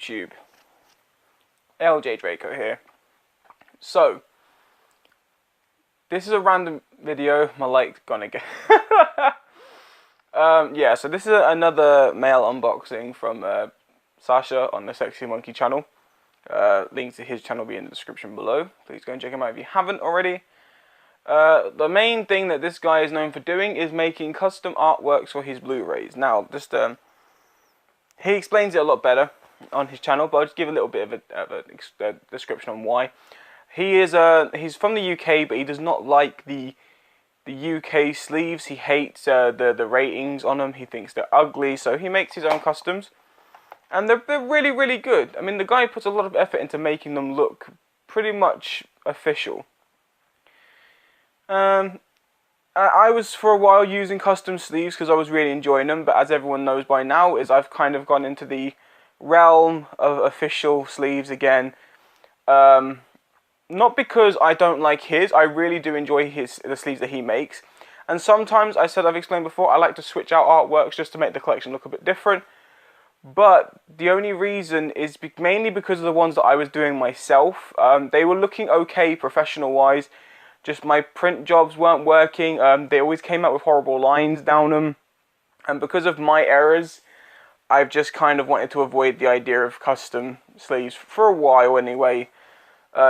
YouTube? LJ Draco here. So, this is a random video. My light's gone again. Yeah, so this is another mail unboxing from Sasha on the Sexy Monkey channel. Links to his channel will be in the description below. Please go and check him out if you haven't already. The main thing that this guy is known for doing is making custom artworks for his Blu-rays. Now, just he explains it a lot better on his channel, but I'll just give a little bit of a description on why. He's from the UK, but he does not like the UK sleeves. He hates the ratings on them. He thinks they're ugly, so he makes his own customs, and they're really, really good. I mean, the guy puts a lot of effort into making them look pretty much official. I was for a while using custom sleeves because I was really enjoying them, but as everyone knows by now, I've kind of gone into the realm of official sleeves again. Not because I don't like his, I really do enjoy the sleeves that he makes. And sometimes, I've explained before, I like to switch out artworks just to make the collection look a bit different. But the only reason is mainly because of the ones that I was doing myself. They were looking okay professional-wise. Just my print jobs weren't working. They always came out with horrible lines down them. And because of my errors, I've just kind of wanted to avoid the idea of custom sleeves for a while anyway.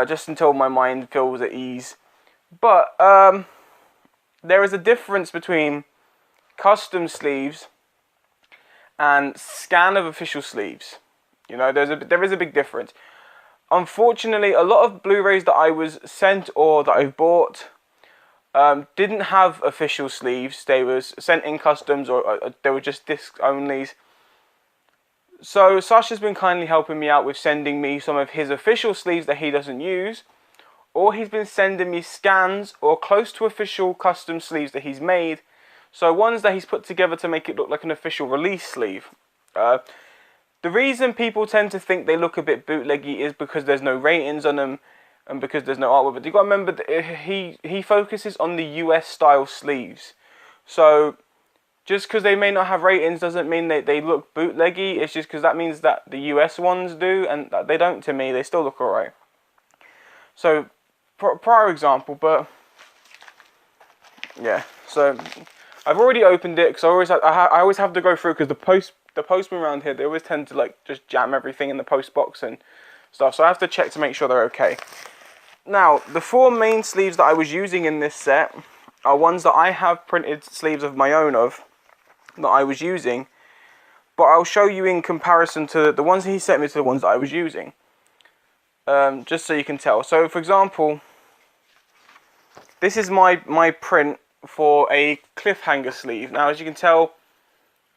Just until my mind feels at ease. But there is a difference between custom sleeves and scan of official sleeves. You know, there is a big difference. Unfortunately, a lot of Blu-rays that I was sent or that I've bought didn't have official sleeves. They was sent in customs, or they were just disc onlys. So Sasha's been kindly helping me out with sending me some of his official sleeves that he doesn't use, or he's been sending me scans or close to official custom sleeves that he's made. So ones that he's put together to make it look like an official release sleeve. The reason people tend to think they look a bit bootleggy is because there's no ratings on them and because there's no artwork. But you've got to remember that he focuses on the US style sleeves. So just because they may not have ratings doesn't mean that they look bootleggy. It's just because that means that the US ones do, and they don't to me. They still look alright. So, prior example, but yeah. So I've already opened it because I always have to go through, because the postmen around here, they always tend to like just jam everything in the post box and stuff. So I have to check to make sure they're okay. Now, the four main sleeves that I was using in this set are ones that I have printed sleeves of my own of, that I was using, but I'll show you in comparison to the ones he sent me to the ones that I was using, just so you can tell. So for example, this is my print for a cliffhanger sleeve. Now, as you can tell,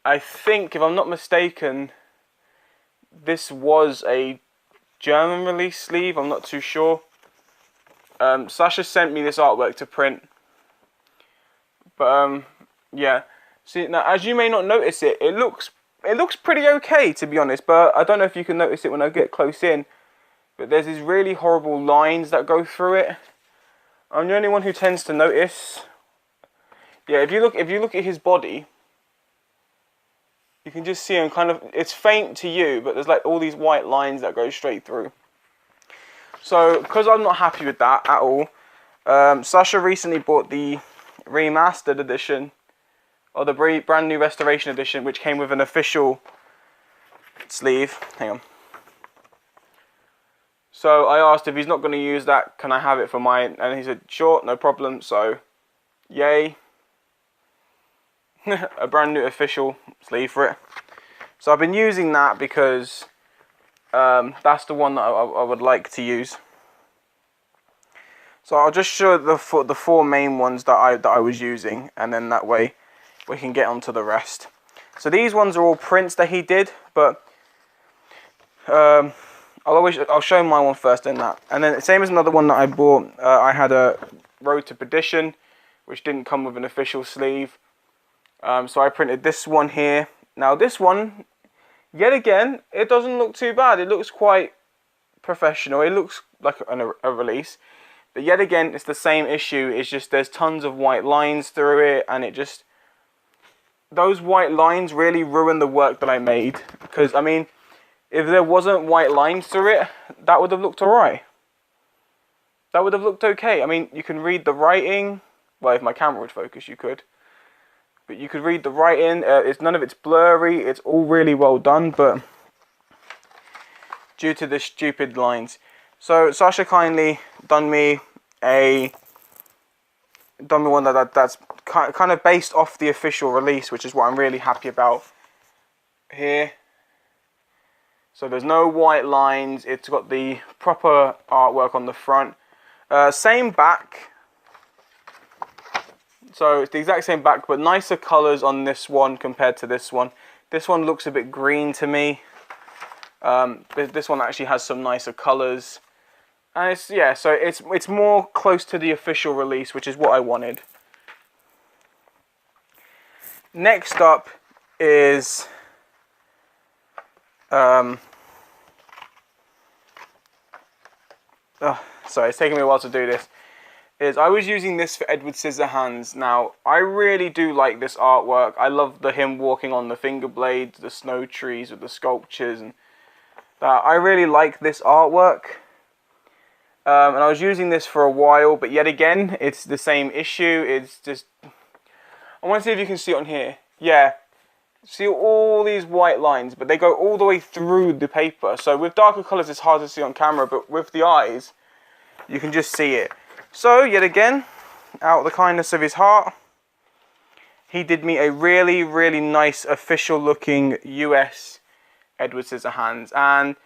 I think, if I'm not mistaken, this was a German release sleeve. I'm not too sure. Sasha sent me this artwork to print, but yeah. See, now, as you may not notice it, it looks pretty okay, to be honest, but I don't know if you can notice it when I get close in, but there's these really horrible lines that go through it. I'm the only one who tends to notice. Yeah, if you look at his body, you can just see him kind of, it's faint to you, but there's like all these white lines that go straight through. So, because I'm not happy with that at all, Sasha recently bought the remastered edition, or the brand new restoration edition, which came with an official sleeve. Hang on. So I asked if he's not going to use that, can I have it for mine? And he said, sure, no problem. So, yay. A brand new official sleeve for it. So I've been using that because that's the one that I would like to use. So I'll just show the four main ones that I was using, and then that way we can get onto the rest. So these ones are all prints that he did, but I'll show my one first, then that, and then same as another one that I bought. I had a Road to Perdition, which didn't come with an official sleeve. So I printed this one here. Now this one, yet again, it doesn't look too bad. It looks quite professional. It looks like a release. But yet again, it's the same issue. It's just there's tons of white lines through it, and it just, those white lines really ruin the work that I made. Because, I mean, if there wasn't white lines through it, that would have looked alright. That would have looked okay. I mean, you can read the writing. Well, if my camera would focus, you could. But you could read the writing. None of it's blurry. It's all really well done, but due to the stupid lines. So Sasha kindly done me one that's kind of based off the official release, which is what I'm really happy about here. So there's no white lines. It's got the proper artwork on the front. Same back. So it's the exact same back, but nicer colours on this one compared to this one. This one looks a bit green to me. This one actually has some nicer colours. And so it's more close to the official release, which is what I wanted. Next up is sorry, it's taking me a while to do this. I was using this for Edward Scissorhands. Now, I really do like this artwork. I love him walking on the finger blades, the snow trees with the sculptures, and that. I really like this artwork. And I was using this for a while, but yet again, it's the same issue. It's just, I want to see if you can see it on here. Yeah, see all these white lines, but they go all the way through the paper. So with darker colours, it's hard to see on camera, but with the eyes, you can just see it. So, yet again, out of the kindness of his heart, he did me a really, really nice, official-looking US Edward Scissorhands. And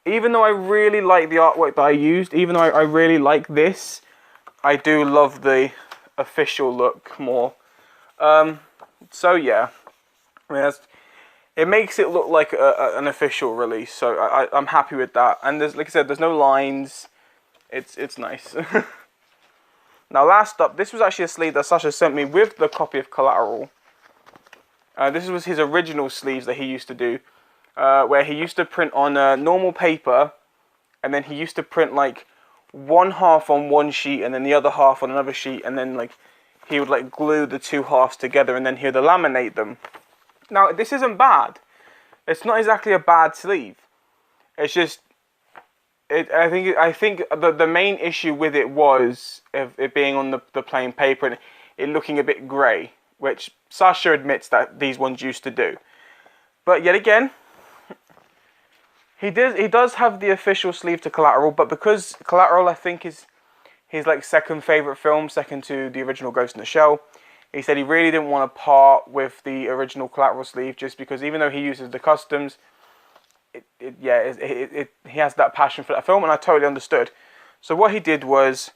even though I really like the artwork that I used, even though I really like this, I do love the official look more. So, yeah. I mean, it makes it look like an official release, so I'm happy with that. And there's, like I said, there's no lines. It's nice. Now, last up, this was actually a sleeve that Sasha sent me with the copy of Collateral. This was his original sleeves that he used to do, where he used to print on normal paper, and then he used to print like one half on one sheet and then the other half on another sheet, and then like he would like glue the two halves together, and then he would laminate them. Now, this isn't bad. It's not exactly a bad sleeve. It's just, I think the main issue with it was it being on the plain paper and it looking a bit grey, which Sasha admits that these ones used to do. But yet again, he does have the official sleeve to Collateral, but because Collateral, I think, is his like second favourite film, second to the original Ghost in the Shell, he said he really didn't want to part with the original Collateral sleeve, just because even though he uses the customs, he has that passion for that film, and I totally understood. So what he did was,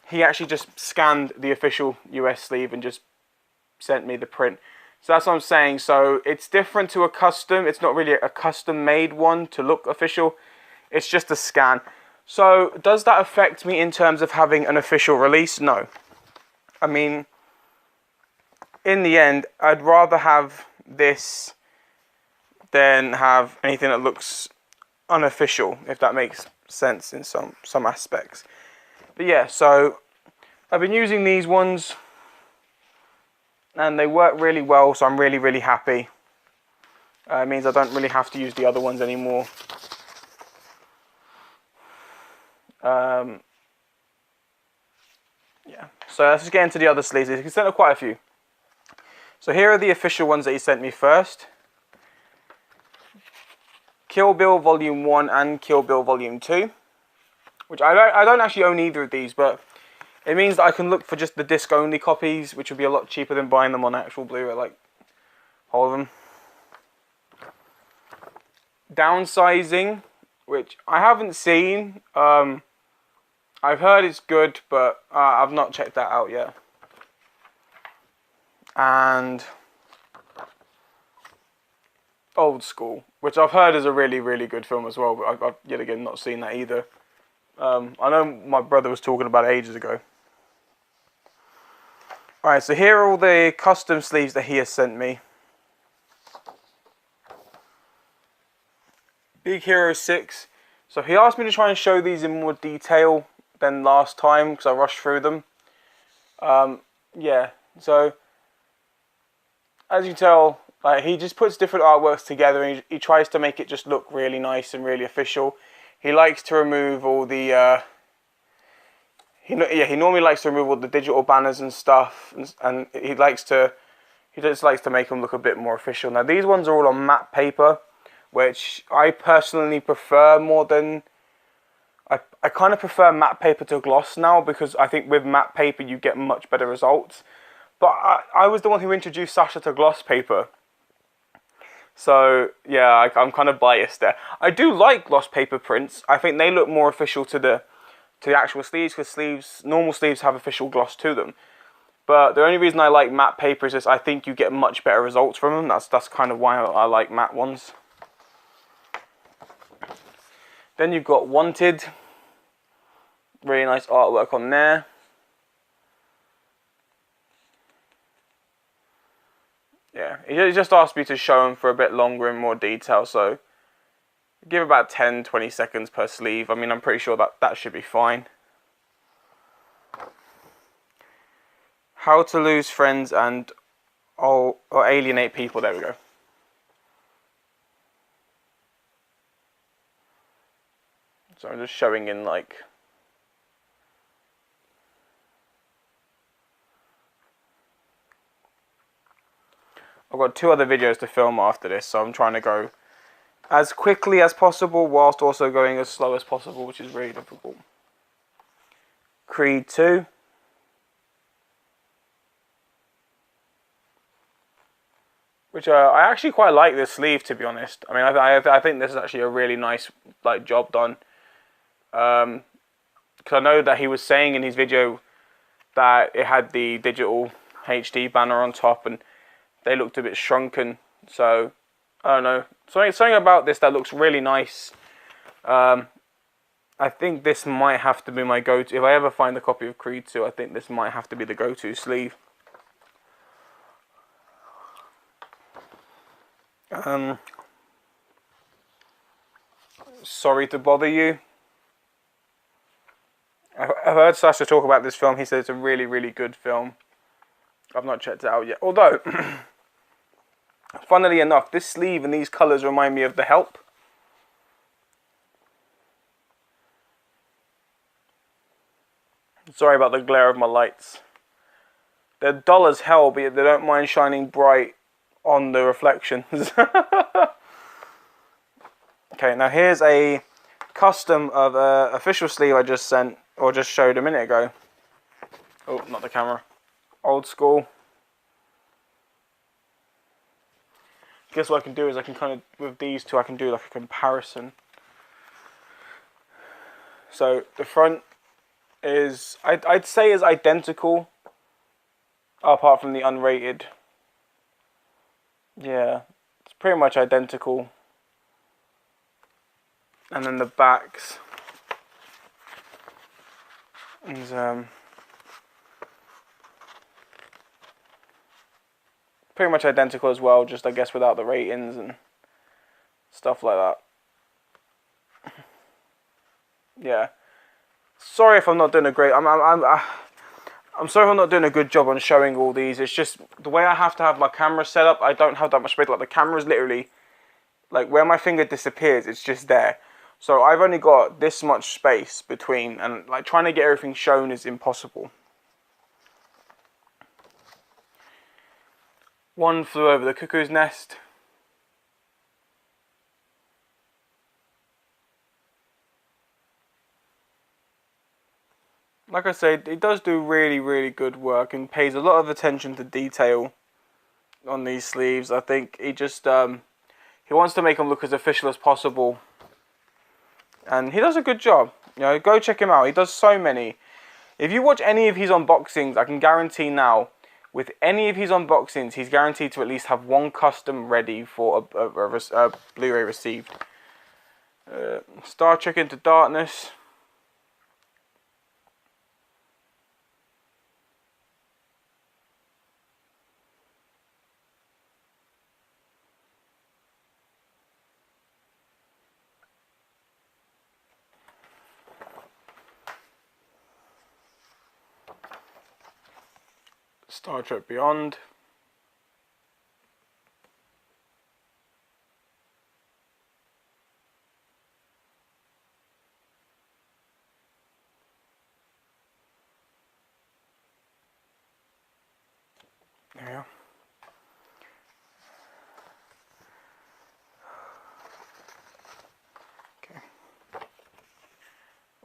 he actually just scanned the official US sleeve and just sent me the print. So that's what I'm saying. So it's different to a custom. It's not really a custom made one to look official. It's just a scan. So does that affect me in terms of having an official release? No. I mean, in the end, I'd rather have this than have anything that looks unofficial, if that makes sense in some aspects. But yeah, so I've been using these ones and they work really well, so I'm really, really happy. It means I don't really have to use the other ones anymore. Yeah, so let's just get into the other sleeves. He sent me quite a few. So here are the official ones that he sent me first. Kill Bill Volume 1 and Kill Bill Volume 2. Which I don't actually own either of these, but it means that I can look for just the disc-only copies, which would be a lot cheaper than buying them on actual Blu-ray, like all of them. Downsizing, which I haven't seen. I've heard it's good, but I've not checked that out yet. And Old School, which I've heard is a really, really good film as well, but I've yet again not seen that either. I know my brother was talking about it ages ago. Alright, so here are all the custom sleeves that he has sent me. Big Hero 6. So he asked me to try and show these in more detail than last time, because I rushed through them. Yeah, so as you tell, like, he just puts different artworks together, and he tries to make it just look really nice and really official. He likes to remove all the he normally likes to remove all the digital banners and stuff, and he just likes to make them look a bit more official. Now these ones are all on matte paper, which I personally prefer more than I kind of prefer matte paper to gloss now, because I think with matte paper you get much better results. But I was the one who introduced Sasha to gloss paper. So, yeah, I'm kind of biased there. I do like gloss paper prints. I think they look more official to the actual sleeves, because normal sleeves have official gloss to them. But the only reason I like matte paper is just I think you get much better results from them. That's kind of why I like matte ones. Then you've got Wanted. Really nice artwork on there. Yeah, he just asked me to show him for a bit longer in more detail, so give about 10-20 seconds per sleeve. I mean, I'm pretty sure that should be fine. How to lose friends and or alienate people. There we go. So I'm just showing in like I've got 2 other videos to film after this, so I'm trying to go as quickly as possible whilst also going as slow as possible, which is really difficult. Creed 2. Which I actually quite like this sleeve, to be honest. I mean, I think this is actually a really nice job done. Because I know that he was saying in his video that it had the digital HD banner on top, and they looked a bit shrunken. So I don't know, something about this that looks really nice. I think this might have to be my go-to. If I ever find a copy of Creed 2, I think this might have to be the go-to sleeve. Sorry to bother you. I've heard Sasha talk about this film. He said it's a really, really good film. I've not checked it out yet. Although, funnily enough, this sleeve and these colours remind me of The Help. Sorry about the glare of my lights. They're dull as hell, but they don't mind shining bright on the reflections. Okay, now here's a custom of an official sleeve I just sent, or just showed a minute ago. Oh, not the camera. Old school. Guess what I can do is I can kind of, with these two, I can do like a comparison. So the front is, I'd say is identical, apart from the unrated. Yeah, it's pretty much identical. And then the backs is pretty much identical as well, just I guess without the ratings and stuff like that. Yeah, sorry if I'm not doing a great. I'm sorry if I'm not doing a good job on showing all these. It's just the way I have to have my camera set up. I don't have that much space. Like the camera's literally like where my finger disappears. It's just there. So I've only got this much space between, and like trying to get everything shown is impossible. One Flew Over the Cuckoo's Nest. Like I said, it does do really, really good work and pays a lot of attention to detail on these sleeves. I think he just he wants to make them look as official as possible. And he does a good job. You know, go check him out. He does so many. If you watch any of his unboxings, I can guarantee now, with any of his unboxings, he's guaranteed to at least have one custom ready for a Blu-ray received. Star Trek Into Darkness. Star Trek Beyond.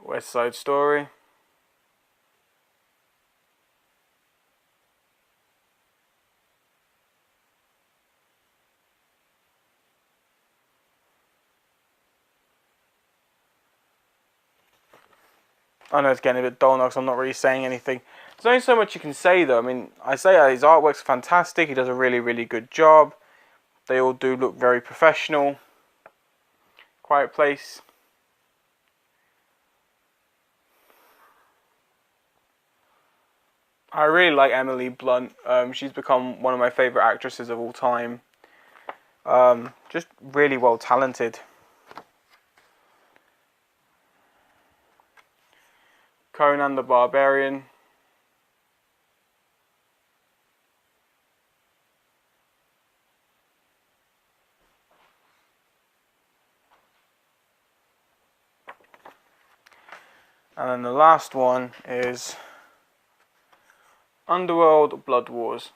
West Side Story. I know it's getting a bit dull now because I'm not really saying anything. There's only so much you can say though. I mean, I say his artwork's fantastic. He does a really, really good job. They all do look very professional. Quiet Place. I really like Emily Blunt. She's become one of my favourite actresses of all time. Just really well talented. Conan the Barbarian. And then the last one is Underworld Blood Wars.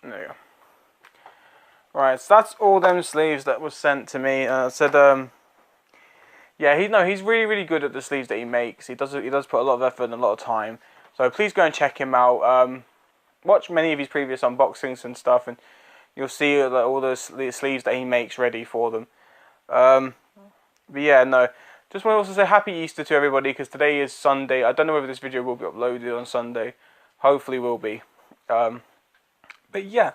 There you go. Right, so that's all them sleeves that was sent to me. I said, yeah, he's really, really good at the sleeves that he makes. He does put a lot of effort and a lot of time. So please go and check him out. Watch many of his previous unboxings and stuff, and you'll see all the sleeves that he makes ready for them. But yeah, no. Just want to also say Happy Easter to everybody, because today is Sunday. I don't know whether this video will be uploaded on Sunday. Hopefully will be. But yeah,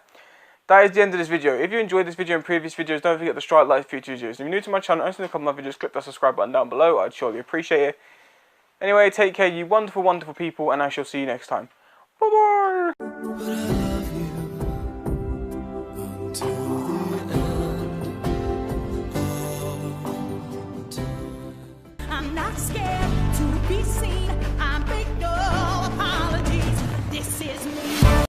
that is the end of this video. If you enjoyed this video and previous videos, don't forget to strike like future videos. If you're new to my channel, only a couple of my videos, click that subscribe button down below. I'd surely appreciate it. Anyway, take care, you wonderful, wonderful people, and I shall see you next time. Bye-bye!